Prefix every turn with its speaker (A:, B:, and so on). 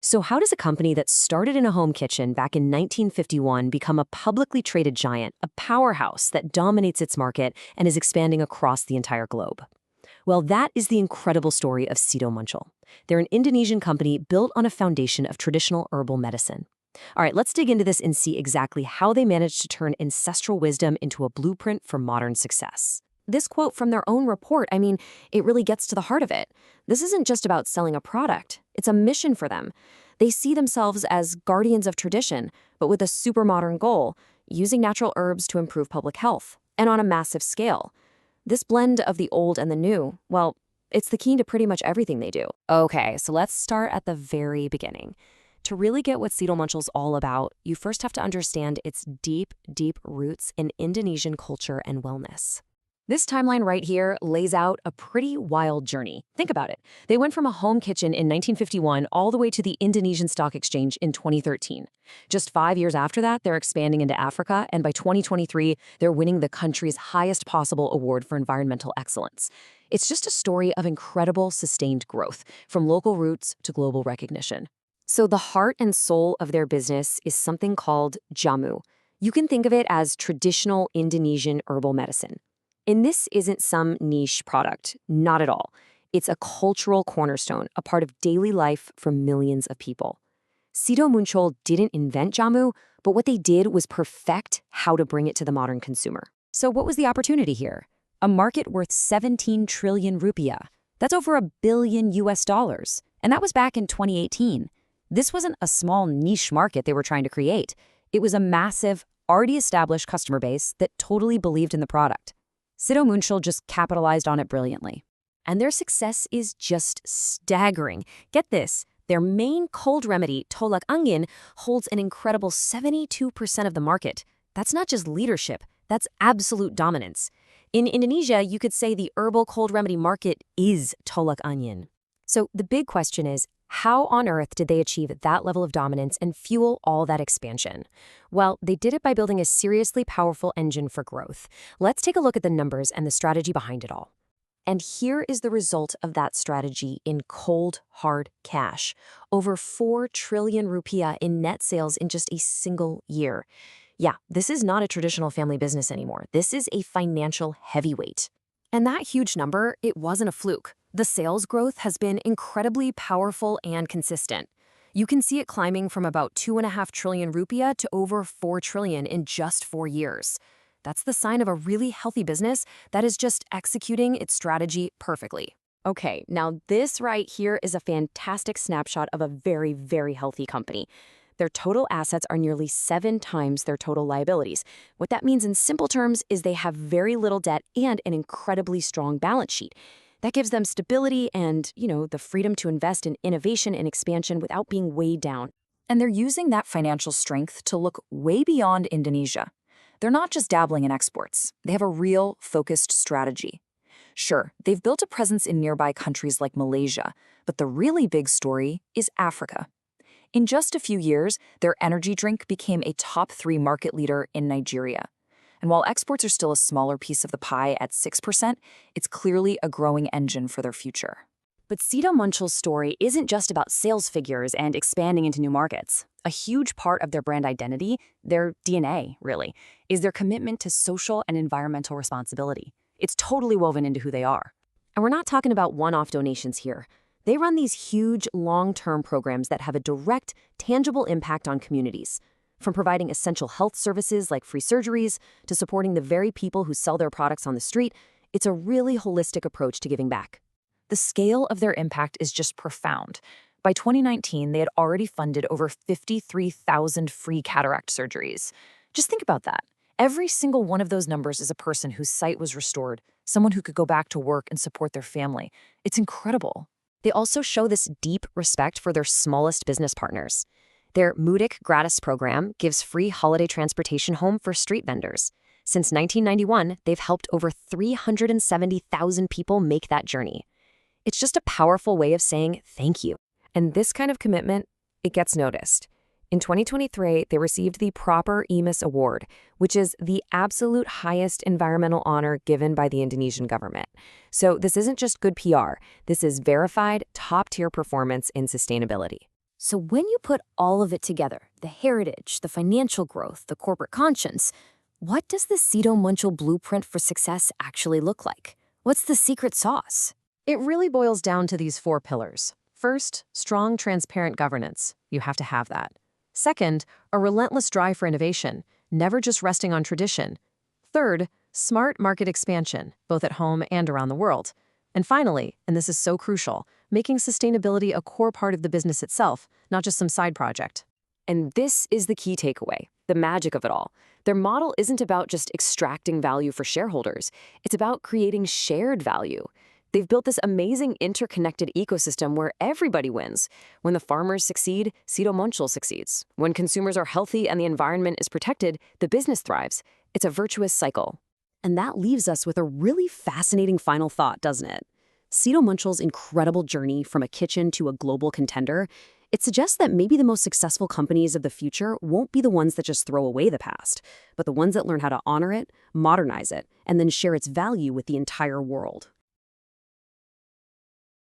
A: So how does a company that started in a home kitchen back in 1951 become a publicly traded giant, a powerhouse that dominates its market and is expanding across the entire globe? Well, that is the incredible story of Sido Muncul. They're an Indonesian company built on a foundation of traditional herbal medicine. All right, let's dig into this and see exactly how they managed to turn ancestral wisdom into a blueprint for modern success. This quote from their own report, it really gets to the heart of it. This isn't just about selling a product, it's a mission for them. They see themselves as guardians of tradition, but with a super modern goal, using natural herbs to improve public health, and on a massive scale. This blend of the old and the new, well, it's the key to pretty much everything they do. Okay, so let's start at the very beginning. To really get what Sido Muncul all about, you first have to understand its deep, deep roots in Indonesian culture and wellness. This timeline right here lays out a pretty wild journey. Think about it. They went from a home kitchen in 1951 all the way to the Indonesian Stock Exchange in 2013. Just 5 years after that, they're expanding into Africa, and by 2023, they're winning the country's highest possible award for environmental excellence. It's just a story of incredible, sustained growth, from local roots to global recognition. So the heart and soul of their business is something called jamu. You can think of it as traditional Indonesian herbal medicine. And this isn't some niche product, not at all. It's a cultural cornerstone, a part of daily life for millions of people. Sido Muncul didn't invent jamu, but what they did was perfect how to bring it to the modern consumer. So what was the opportunity here? A market worth 17 trillion rupiah. That's over $1 billion US. And that was back in 2018. This wasn't a small niche market they were trying to create. It was a massive, already established customer base that totally believed in the product. Sido Muncul just capitalized on it brilliantly. And their success is just staggering. Get this, their main cold remedy, tolak angin, holds an incredible 72% of the market. That's not just leadership, that's absolute dominance. In Indonesia, you could say the herbal cold remedy market is tolak angin. So the big question is, how on earth did they achieve that level of dominance and fuel all that expansion? Well, they did it by building a seriously powerful engine for growth. Let's take a look at the numbers and the strategy behind it all. And here is the result of that strategy in cold, hard cash. Over 4 trillion rupiah in net sales in just a single year. Yeah, this is not a traditional family business anymore. This is a financial heavyweight. And that huge number, it wasn't a fluke. The sales growth has been incredibly powerful and consistent. You can see it climbing from about 2.5 trillion rupiah to over 4 trillion in just 4 years. That's the sign of a really healthy business that is just executing its strategy perfectly. Okay, now this right here is a fantastic snapshot of a very, very healthy company. Their total assets are nearly 7 times their total liabilities. What that means in simple terms is they have very little debt and an incredibly strong balance sheet. That gives them stability and, the freedom to invest in innovation and expansion without being weighed down. And they're using that financial strength to look way beyond Indonesia. They're not just dabbling in exports. They have a real, focused strategy. Sure, they've built a presence in nearby countries like Malaysia, but the really big story is Africa. In just a few years, their energy drink became a top 3 market leader in Nigeria. And while exports are still a smaller piece of the pie at 6%, it's clearly a growing engine for their future. But Sido Muncul's story isn't just about sales figures and expanding into new markets. A huge part of their brand identity, their DNA, really, is their commitment to social and environmental responsibility. It's totally woven into who they are. And we're not talking about one-off donations here. They run these huge, long-term programs that have a direct, tangible impact on communities. From providing essential health services like free surgeries to supporting the very people who sell their products on the street, it's a really holistic approach to giving back. The scale of their impact is just profound. By 2019, they had already funded over 53,000 free cataract surgeries. Just think about that. Every single one of those numbers is a person whose sight was restored, someone who could go back to work and support their family. It's incredible. They also show this deep respect for their smallest business partners. Their Mudik Gratis program gives free holiday transportation home for street vendors. Since 1991, they've helped over 370,000 people make that journey. It's just a powerful way of saying thank you. And this kind of commitment, it gets noticed. In 2023, they received the Proper EMIS Award, which is the absolute highest environmental honor given by the Indonesian government. So this isn't just good PR. This is verified, top-tier performance in sustainability.
B: So when you put all of it together, the heritage, the financial growth, the corporate conscience, what does the Sido Muncul blueprint for success actually look like? What's the secret sauce?
A: It really boils down to these 4 pillars. First, strong, transparent governance. You have to have that. Second, a relentless drive for innovation, never just resting on tradition. Third, smart market expansion, both at home and around the world. And finally, and this is so crucial, making sustainability a core part of the business itself, not just some side project.
B: And this is the key takeaway, the magic of it all. Their model isn't about just extracting value for shareholders. It's about creating shared value. They've built this amazing interconnected ecosystem where everybody wins. When the farmers succeed, Sido Muncul succeeds. When consumers are healthy and the environment is protected, the business thrives. It's a virtuous cycle.
A: And that leaves us with a really fascinating final thought, doesn't it? Sido Munchul's incredible journey from a kitchen to a global contender, it suggests that maybe the most successful companies of the future won't be the ones that just throw away the past, but the ones that learn how to honor it, modernize it, and then share its value with the entire world.